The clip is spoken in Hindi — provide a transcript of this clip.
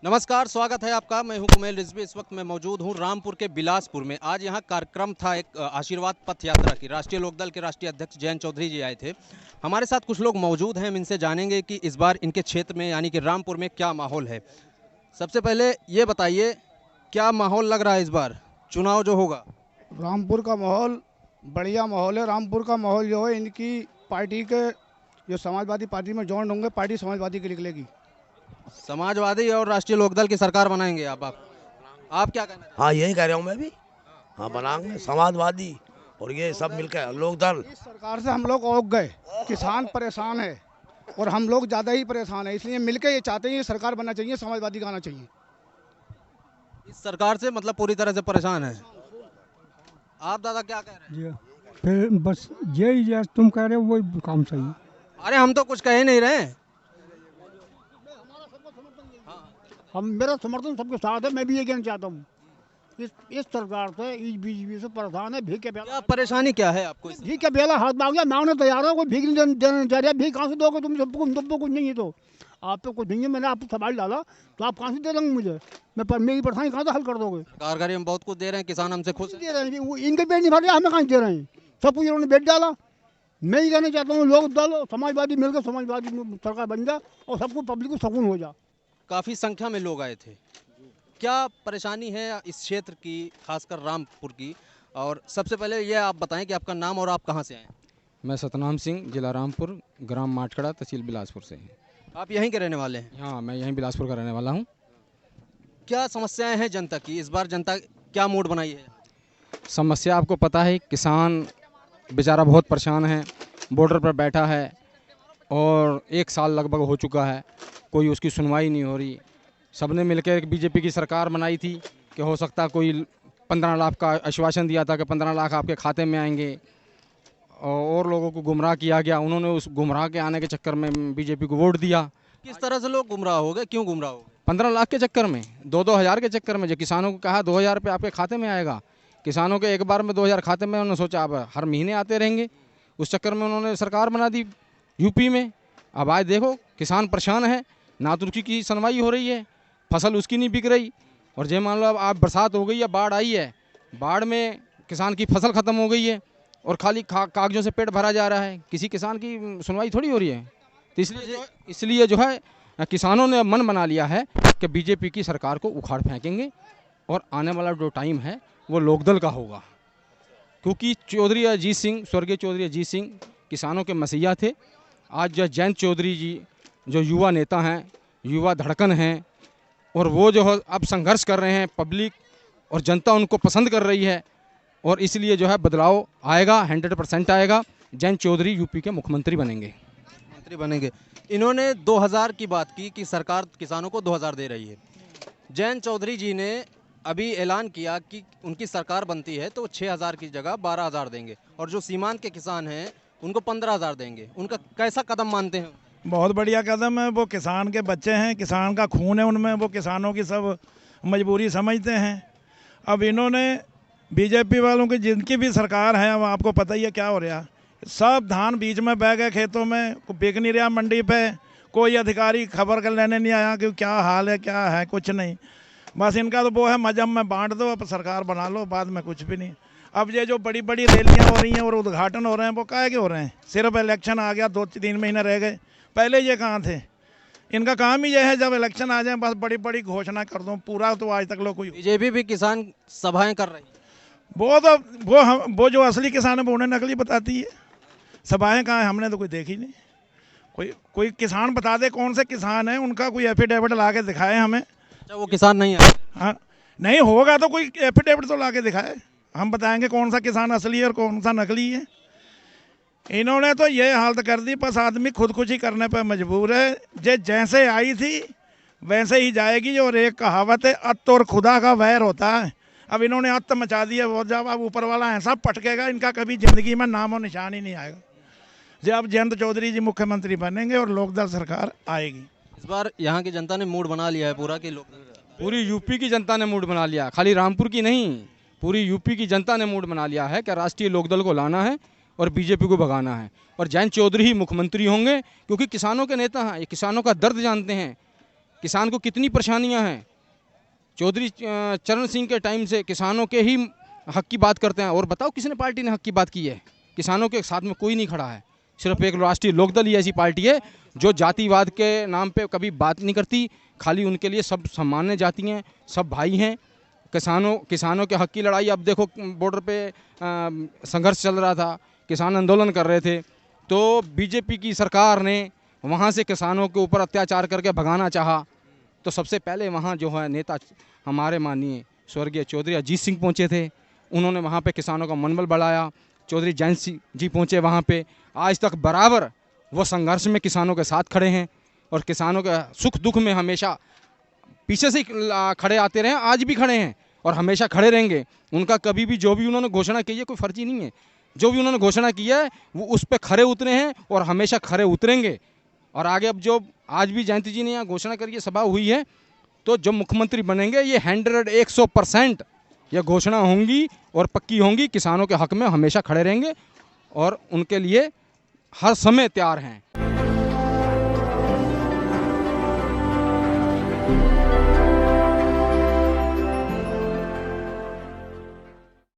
नमस्कार, स्वागत है आपका। मैं हूं कुमेल रिजवी। इस वक्त मैं मौजूद हूं रामपुर के बिलासपुर में। आज यहां कार्यक्रम था एक आशीर्वाद पथ यात्रा की। राष्ट्रीय लोकदल के राष्ट्रीय अध्यक्ष जयंत चौधरी जी आए थे। हमारे साथ कुछ लोग मौजूद हैं, हम इनसे जानेंगे कि इस बार इनके क्षेत्र में यानी कि रामपुर में क्या माहौल है। सबसे पहले ये बताइए, क्या माहौल लग रहा है इस बार चुनाव जो होगा? रामपुर का माहौल बढ़िया माहौल है। रामपुर का माहौल जो है, इनकी पार्टी के जो समाजवादी पार्टी में जॉइन होंगे, पार्टी समाजवादी की निकलेगी। समाजवादी और राष्ट्रीय लोकदल की सरकार बनाएंगे आप क्या कहना चाहते हाँ, यही कह रहा हूँ मैं भी। हाँ, बनाएंगे समाजवादी और ये सब मिलकर लोकदल। इस सरकार से हम लोग औग गए, किसान परेशान है और हम लोग ज़्यादा ही परेशान है। इसलिए मिलकर ये चाहते हैं ये सरकार बनना चाहिए, समाजवादी का आना चाहिए। हैं? इस सरकार से मतलब पूरी तरह से परेशान है। आप दादा क्या कह रहे हैं? जी, फिर बस यही जैसे तुम कह रहे हो वही काम सही है। अरे हम तो कुछ कह ही नहीं रहे। हम मेरा समर्थन सबके साथ है। मैं भी ये कहना चाहता हूँ, इस सरकार से, इस बीजेपी से परेशान है। भीख के क्या प्याला, परेशानी क्या है आपको इसमें? भीख के प्याला हाथ मांग लिया, मांगने तैयार हो, कोई भीख नहीं देने जा रहा। भीख कहाँ से दोगे तुम सबको? तुमको कुछ नहीं है तो आप पे कुछ नहीं है। मैंने आपको सवाल डाला तो आप कहाँ से दे देंगे मुझे? मेरी परेशानी कहाँ से हल कर दोगे? सरकार हम बहुत कुछ दे रहे हैं, किसान हमसे खुश हैं। दे रहे हैं, वो इनके पेट नहीं भर रहे, हमें कहाँ से दे रहे हैं? सब कुछ इन्होंने बेच डाला। मैं ये कहना चाहता हूँ, लोग दल समाजवादी मिलकर समाजवादी सरकार बन जाए और सबको पब्लिक को सुकून हो जाए। काफी संख्या में लोग आए थे। क्या परेशानी है इस क्षेत्र की, खासकर रामपुर की? और सबसे पहले ये आप बताएं कि आपका नाम और आप कहां से आए हैं? मैं सतनाम सिंह, जिला रामपुर, ग्राम माटकड़ा, तहसील बिलासपुर से। आप यहीं के रहने वाले हैं? हाँ, मैं यहीं बिलासपुर का रहने वाला हूँ। क्या समस्याएं हैं जनता की? इस बार जनता क्या मूड बनाई है? समस्या आपको पता है, किसान बेचारा बहुत परेशान है, बॉर्डर पर बैठा है और 1 साल लगभग हो चुका है, कोई उसकी सुनवाई नहीं हो रही। सबने मिलकर एक बीजेपी की सरकार बनाई थी कि हो सकता कोई 15 लाख का आश्वासन दिया था कि 15 लाख आपके खाते में आएंगे, और लोगों को गुमराह किया गया। उन्होंने उस गुमराह के आने के चक्कर में बीजेपी को वोट दिया। किस तरह से लोग गुमराह हो गए? क्यों गुमराह हो गए? 15 लाख के चक्कर में, 2-2 हज़ार के चक्कर में। जो किसानों को कहा 2,000 रुपये आपके खाते में आएगा, किसानों के एक बार में 2,000 खाते में, उन्होंने सोचा अब हर महीने आते रहेंगे। उस चक्कर में उन्होंने सरकार बना दी यूपी में। अब आज देखो किसान परेशान है, ना तो उसकी सुनवाई हो रही है, फसल उसकी नहीं बिक रही। और जय मान लो अब आप बरसात हो गई है, बाढ़ आई है, बाढ़ में किसान की फसल ख़त्म हो गई है और खाली कागजों से पेट भरा जा रहा है। किसी किसान की सुनवाई थोड़ी हो रही है। तो इसलिए जो है किसानों ने मन बना लिया है कि बीजेपी की सरकार को उखाड़ फेंकेंगे और आने वाला जो टाइम है वो लोकदल का होगा। क्योंकि चौधरी अजीत सिंह, स्वर्गीय चौधरी अजीत सिंह किसानों के मसीहा थे। आज जो जयंत चौधरी जी जो युवा नेता हैं, युवा धड़कन हैं, और वो जो है अब संघर्ष कर रहे हैं, पब्लिक और जनता उनको पसंद कर रही है, और इसलिए जो है बदलाव आएगा, 100% आएगा। जयंत चौधरी यूपी के मुख्यमंत्री बनेंगे। मंत्री बनेंगे। इन्होंने 2000 की बात की कि सरकार किसानों को 2000 दे रही है। जयंत चौधरी जी ने अभी ऐलान किया कि उनकी सरकार बनती है तो 6000 की जगह 12000 देंगे, और जो सीमांत के किसान हैं उनको 15000 देंगे। उनका कैसा कदम मानते हैं? बहुत बढ़िया कदम है। वो किसान के बच्चे हैं, किसान का खून है उनमें, वो किसानों की सब मजबूरी समझते हैं। अब इन्होंने बीजेपी वालों की जिनकी भी सरकार है, अब आपको पता ही है क्या हो रहा। सब धान बीच में बह गए खेतों में, बिक नहीं रहा मंडी पे। कोई अधिकारी खबर कर लेने नहीं आया कि क्या हाल है, क्या है, कुछ नहीं। बस इनका तो वो है मजहब में बांट दो, अब सरकार बना लो, बाद में कुछ भी नहीं। अब ये जो बड़ी बड़ी रैलियाँ हो रही हैं और उद्घाटन हो रहे हैं, वो काहे के हो रहे हैं? सिर्फ इलेक्शन आ गया, 2-3 महीने रह गए, पहले ये कहाँ थे? इनका काम ही ये है जब इलेक्शन आ जाए बस बड़ी बड़ी घोषणा कर दो। पूरा तो आज तक लोग कोई बीजेपी भी किसान सभाएं कर रही है। वो तो वो जो असली किसान है वो उन्हें नकली बताती है। सभाएं कहाँ है? हमने तो कोई देखी नहीं। कोई किसान बता दे कौन से किसान है, उनका कोई एफिडेविट ला के दिखाए हमें। अच्छा, वो किसान नहीं है? हाँ, नहीं होगा तो कोई एफिडेविट तो ला के दिखाए, हम बताएंगे कौन सा किसान असली है और कौन सा नकली है। इन्होंने तो ये हालत कर दी, बस आदमी खुदकुशी करने पर मजबूर है। जैसे आई थी वैसे ही जाएगी। और एक कहावत है, अत्त और खुदा का वैर होता है। अब इन्होंने अत्त मचा दिया, वो जब अब ऊपर वाला ऐसा पटकेगा, इनका कभी ज़िंदगी में नामो निशान ही नहीं आएगा। जब जयंत चौधरी जी मुख्यमंत्री बनेंगे और लोकदल सरकार आएगी। इस बार यहाँ की जनता ने मूड बना लिया है पूरा कि लोग पूरी यूपी की जनता ने मूड बना लिया, खाली रामपुर की नहीं, पूरी यूपी की जनता ने मूड बना लिया है कि राष्ट्रीय लोकदल को लाना है और बीजेपी को भगाना है, और जयंत चौधरी ही मुख्यमंत्री होंगे। क्योंकि किसानों के नेता हैं, ये किसानों का दर्द जानते हैं। किसान को कितनी परेशानियां हैं। चौधरी चरण सिंह के टाइम से किसानों के ही हक की बात करते हैं। और बताओ किसने पार्टी ने हक की बात की है? किसानों के साथ में कोई नहीं खड़ा है। सिर्फ एक राष्ट्रीय लोकदल ही ऐसी पार्टी है जो जातिवाद के नाम पे कभी बात नहीं करती। खाली उनके लिए सब सामान्य जाति हैं, सब भाई हैं। किसानों के हक की लड़ाई, अब देखो बॉर्डर पे संघर्ष चल रहा था, किसान आंदोलन कर रहे थे, तो बीजेपी की सरकार ने वहाँ से किसानों के ऊपर अत्याचार करके भगाना चाहा। तो सबसे पहले वहाँ जो है नेता हमारे माननीय स्वर्गीय चौधरी अजीत सिंह पहुँचे थे। उन्होंने वहाँ पे किसानों का मनोबल बढ़ाया। चौधरी जयंत सिंह जी पहुँचे वहाँ पे। आज तक बराबर वो संघर्ष में किसानों के साथ खड़े हैं और किसानों के सुख दुख में हमेशा पीछे से खड़े आते रहे, आज भी खड़े हैं और हमेशा खड़े रहेंगे। उनका कभी भी जो भी उन्होंने घोषणा की है कोई फर्जी नहीं है। जो भी उन्होंने घोषणा की है वो उस पर खड़े उतरे हैं और हमेशा खड़े उतरेंगे। और आगे अब जो आज भी जयंती जी ने यहाँ घोषणा करी है, सभा हुई है, तो जो मुख्यमंत्री बनेंगे ये 100% ये घोषणा होंगी और पक्की होंगी। किसानों के हक में हमेशा खड़े रहेंगे और उनके लिए हर समय तैयार हैं।